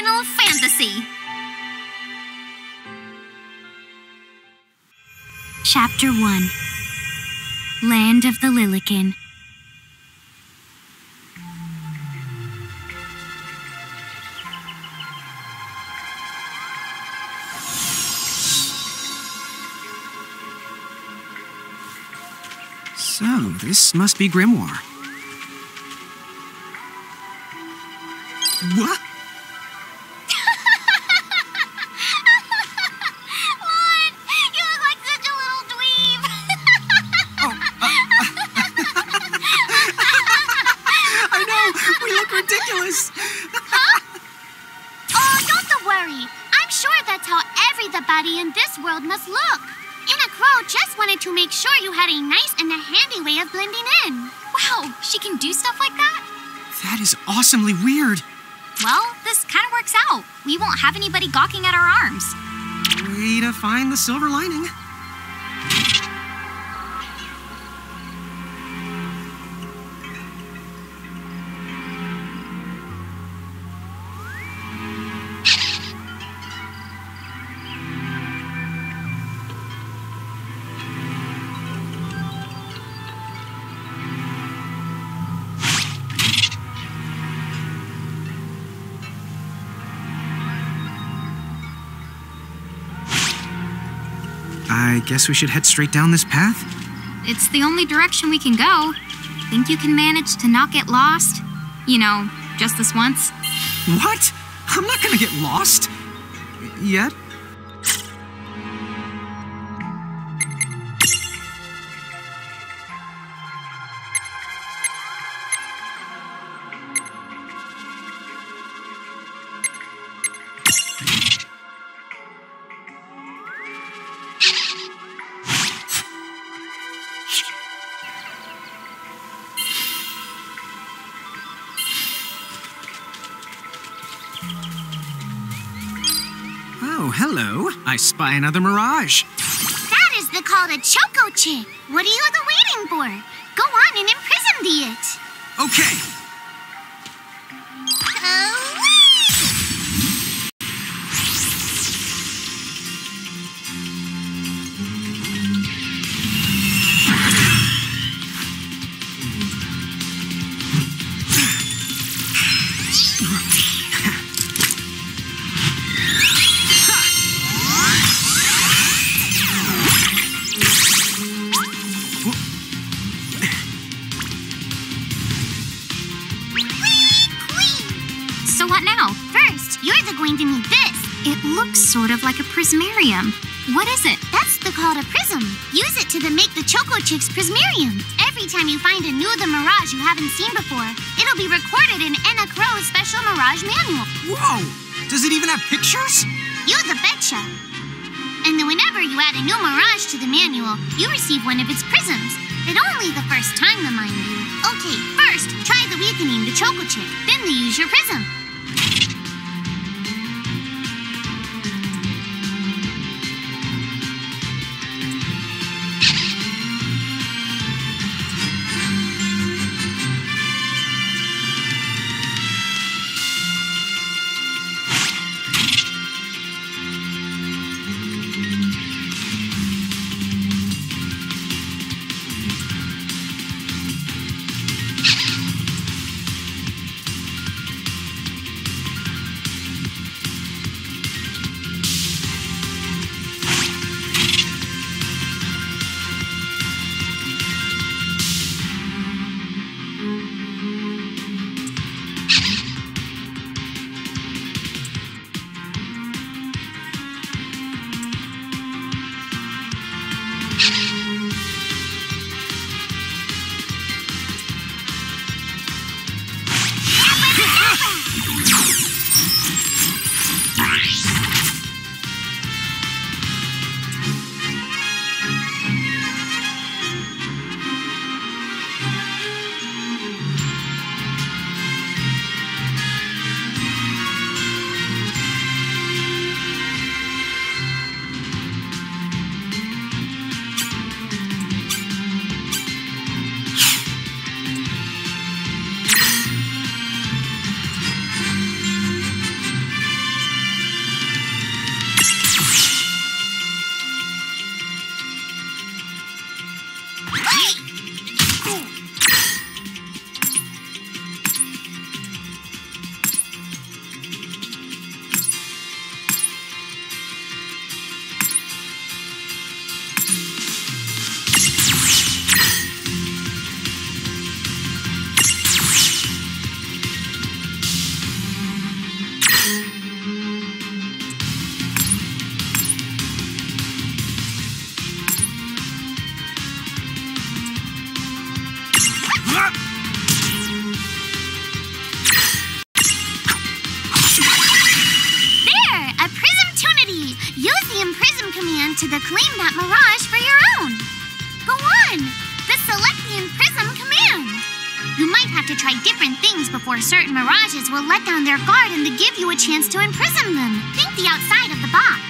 Final Fantasy. Chapter 1. Land of the Lilican. So, this must be Grimoire. What? What? You look like such a little dweeb. I know! We look ridiculous! Oh, don't worry. I'm sure that's how everybody in this world must look. Anna Crow just wanted to make sure you had a nice and a handy way of blending in. Wow, she can do stuff like that? That is awesomely weird. Well, this kind of works out. We won't have anybody gawking at our arms. Way to find the silver lining. I guess we should head straight down this path? It's the only direction we can go. Think you can manage to not get lost? You know, just this once? What? I'm not gonna get lost. Yet? Oh, hello. I spy another mirage. That is called a Choco Chick. What are you waiting for? Go on and imprison it. Okay. So what now? First, you're going to need this. It looks sort of like a prismarium. What is it? That's called a prism. Use it to make the Choco Chick's prismarium. Every time you find a new the Mirage you haven't seen before, it'll be recorded in Anna Crow's special Mirage manual. Whoa! Does it even have pictures? You the betcha. And then whenever you add a new Mirage to the manual, you receive one of its prisms. But only the first time, mind you. Okay, first, try the weakening the Choco Chick. Then they use your prism. to the Claim That Mirage for your own. Go on! The Select the Imprism command! You might have to try different things before certain mirages will let down their guard and to give you a chance to imprison them. Think the outside of the box.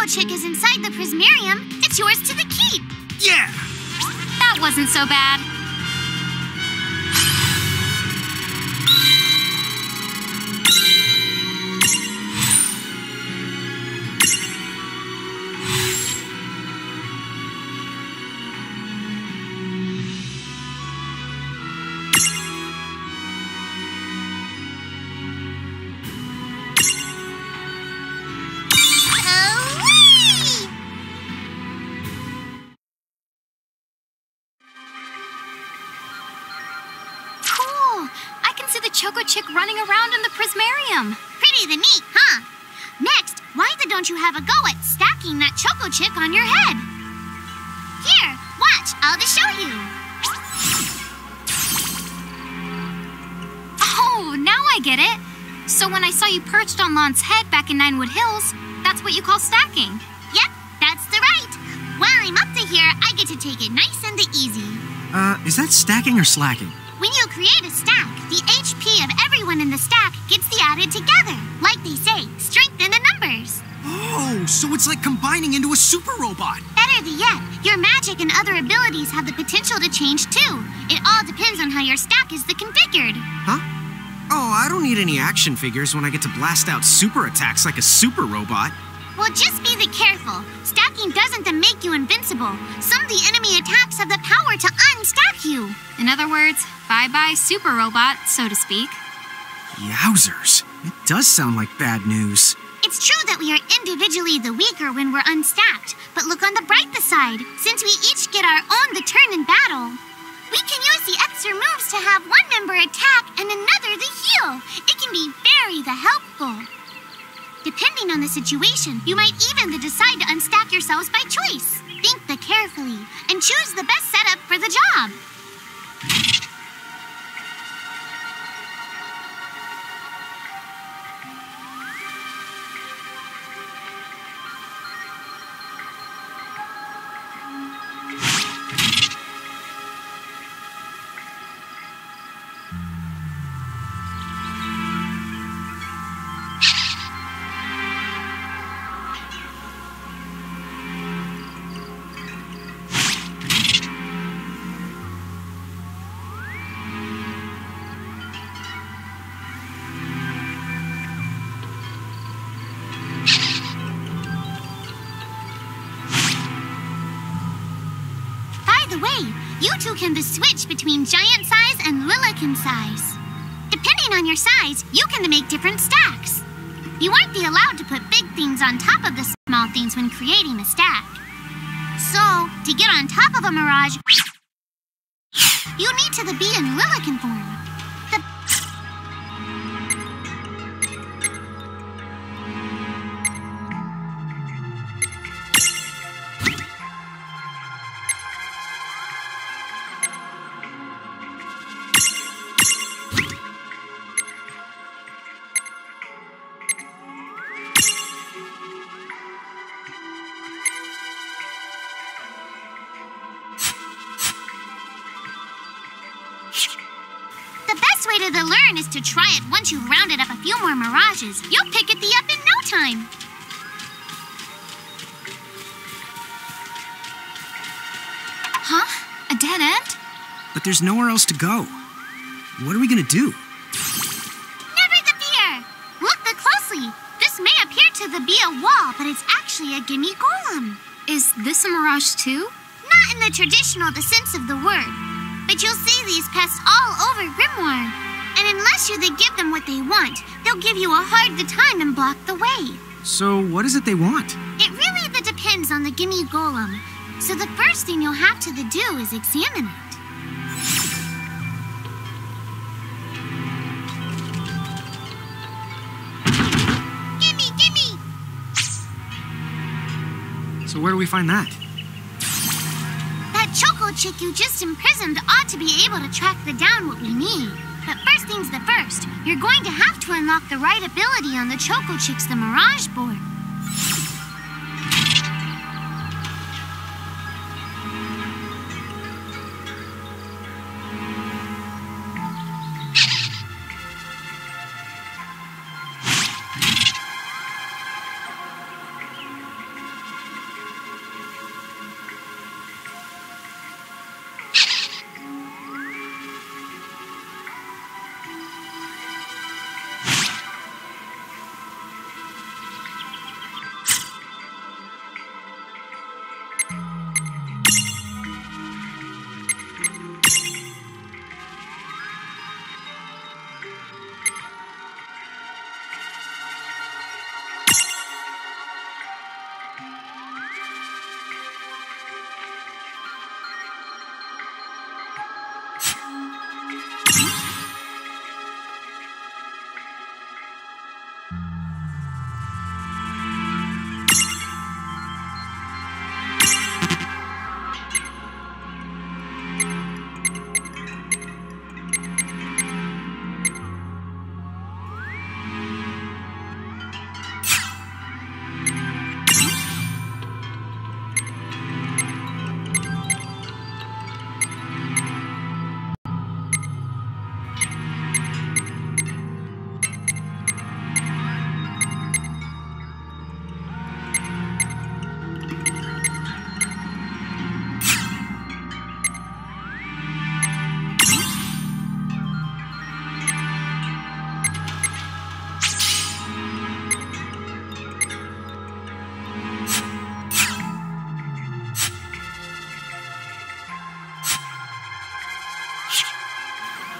Chick is inside the Prismarium, it's yours to the keep. Yeah! That wasn't so bad. Choco Chick running around in the Prismarium. Pretty the neat, huh? Next, why don't you have a go at stacking that Choco Chick on your head? Here, watch, I'll just show you. Oh, now I get it. So when I saw you perched on Lon's head back in Ninewood Hills, that's what you call stacking. Yep, that's the right. While I'm up to here, I get to take it nice and easy. Is that stacking or slacking? When you create a stack, the HP of everyone in the stack gets the added together. Like they say, strength in the numbers. Oh, so it's like combining into a super robot. Better yet, your magic and other abilities have the potential to change too. It all depends on how your stack is configured. Huh? Oh, I don't need any action figures when I get to blast out super attacks like a super robot. Well, just be careful. Stacking doesn't make you invincible. Some of the enemy attacks have the power to unstack you. In other words, bye-bye super robot, so to speak. Yowzers. It does sound like bad news. It's true that we are individually the weaker when we're unstacked, but look on the brighter side. Since we each get our own turn in battle, we can use the extra moves to have one member attack and another the heal. It can be very helpful. Depending on the situation, you might even decide to unstack yourselves by choice. Think carefully and choose the best setup for the job. You two can switch between giant size and Lilican size. Depending on your size, you can make different stacks. You aren't allowed to put big things on top of the small things when creating a stack. So, to get on top of a mirage, you need to be in Lilican form. way to learn is to try it once you've rounded up a few more mirages. You'll pick it up in no time. Huh? A dead end? But there's nowhere else to go. What are we gonna do? Never the fear! Look closely. This may appear to be a wall, but it's actually actually a gimme golem. Is this a mirage too? Not in the traditional sense of the word, but you'll see these pests all over Grimoire. And unless you give them what they want, they'll give you a hard time and block the way. So what is it they want? It really depends on the gimme golem. So the first thing you'll have to do is examine it. Gimme! So where do we find that? That Choco Chick you just imprisoned ought to be able to track down what we need. But first things the first, you're going to have to unlock the right ability on the Choco Chick's the Mirage board.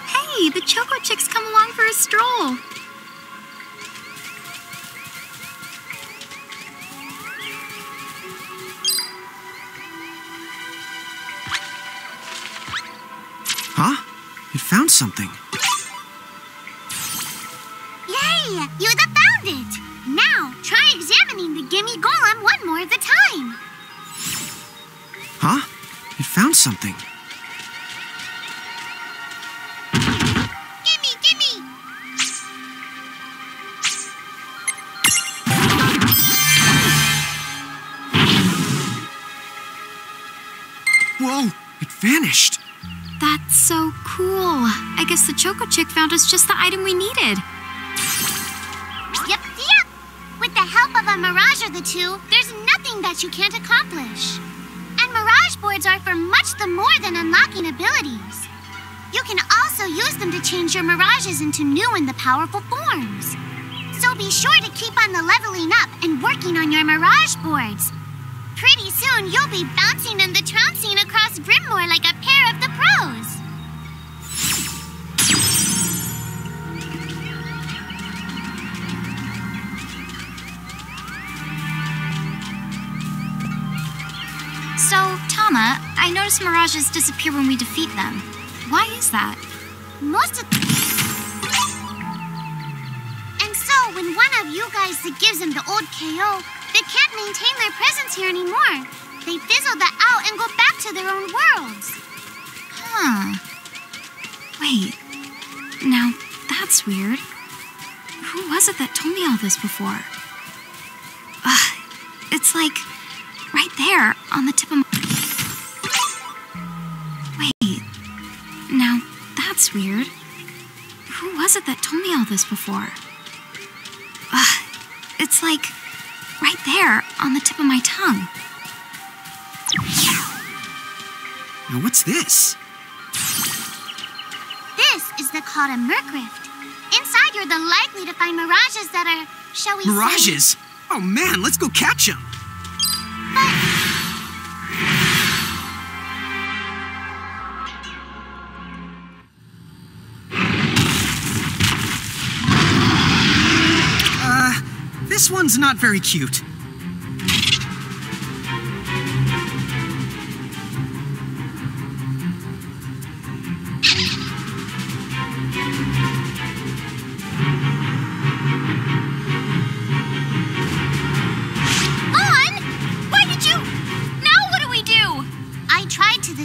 Hey, the Choco Chick's come along for a stroll. Huh? It found something. Yay! You found it! Now, try examining the gimme golem one more at a time. Huh? It found something. Gimme! Whoa! It vanished. That's so cool. I guess the Choco Chick found us just the item we needed. Yep. With the help of a Mirage or the two, there's nothing that you can't accomplish. And Mirage boards are for much more than unlocking abilities. You can also use them to change your Mirages into new and powerful forms. So be sure to keep on leveling up and working on your Mirage boards. Pretty soon, you'll be bouncing and trouncing across Grimoire like a pair of the pros. So, Tama, I noticed Mirages disappear when we defeat them. Why is that? And so, when one of you guys gives them the old KO, they can't maintain their presence here anymore. They fizzle out and go back to their own worlds. Huh. Wait. Now, that's weird. Who was it that told me all this before? It's like right there on the tip of my... Wait. Now, that's weird. Who was it that told me all this before? It's like right there on the tip of my tongue. Now what's this? This is called a Merc Rift. Inside, you're likely to find Mirages that are, shall we say... Mirages? Oh man, let's go catch them! This one's not very cute.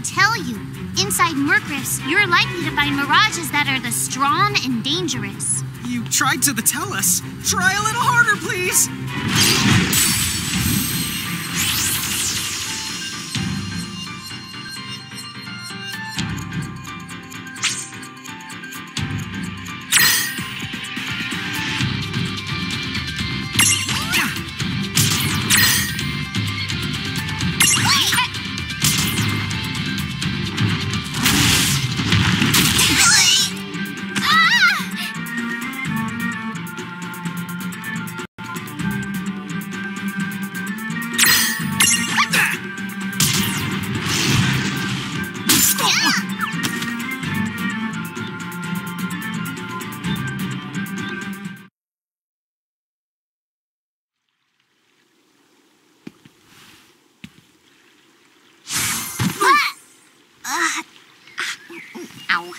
Tell you, inside Murkrifts, you're likely to find mirages that are the strong and dangerous. You tried to tell us. Try a little harder, please. Ow.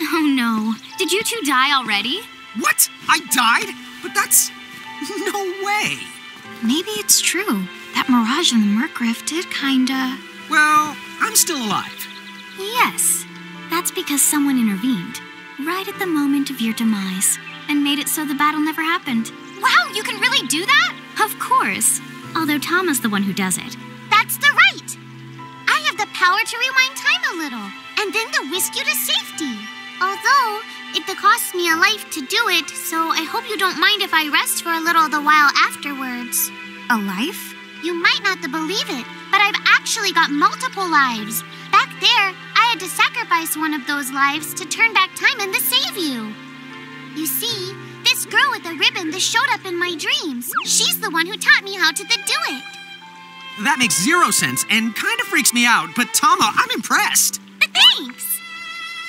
Oh no. Did you two die already? What? I died? But that's... no way. Maybe it's true. That mirage in the Murkrift did kinda... Well, I'm still alive. Yes. That's because someone intervened, right at the moment of your demise, and made it so the battle never happened. Wow, you can really do that? Of course. Although Tama's the one who does it. That's the right. I have the power to rewind time a little, and then to whisk you to safety. Although, it costs me a life to do it, so I hope you don't mind if I rest for a little the while afterwards. A life? You might not believe it, but I've actually got multiple lives. Back there, I had to sacrifice one of those lives to turn back time and to save you. You see, this girl with the ribbon that showed up in my dreams, she's the one who taught me how to do it. That makes zero sense and kind of freaks me out, but Tama, I'm impressed. Thanks!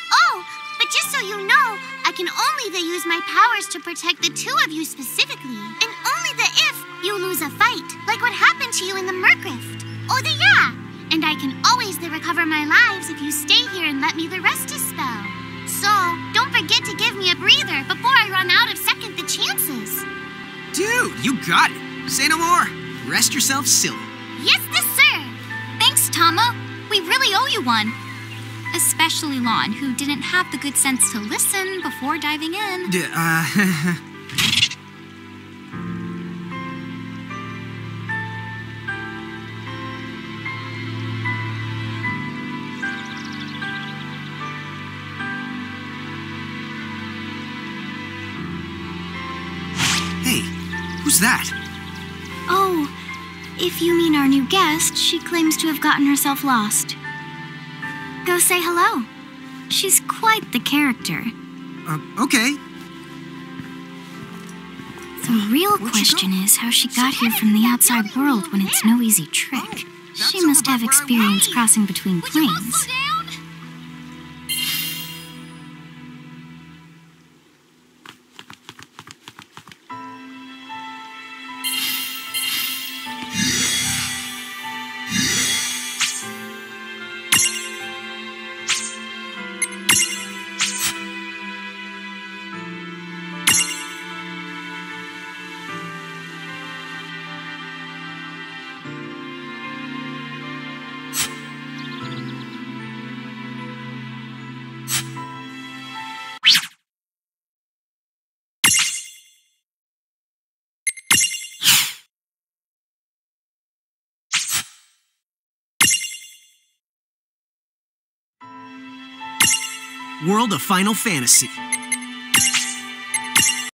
Oh, but just so you know, I can only use my powers to protect the two of you specifically, and only if you lose a fight, like what happened to you in the Murkrift. Oh, yeah! And I can always recover my lives if you stay here and let me rest a spell. So, don't forget to give me a breather before I run out of second the chances. Dude, you got it. Say no more. Rest yourself silly. Yes, sir. Thanks, Tama. We really owe you one. Especially Lon, who didn't have the good sense to listen before diving in. Hey, who's that? Oh, if you mean our new guest, she claims to have gotten herself lost. Go say hello. She's quite the character. Okay. The real question is how she got here from the outside world when it's no easy trick. She must have experience crossing between planes. World of Final Fantasy.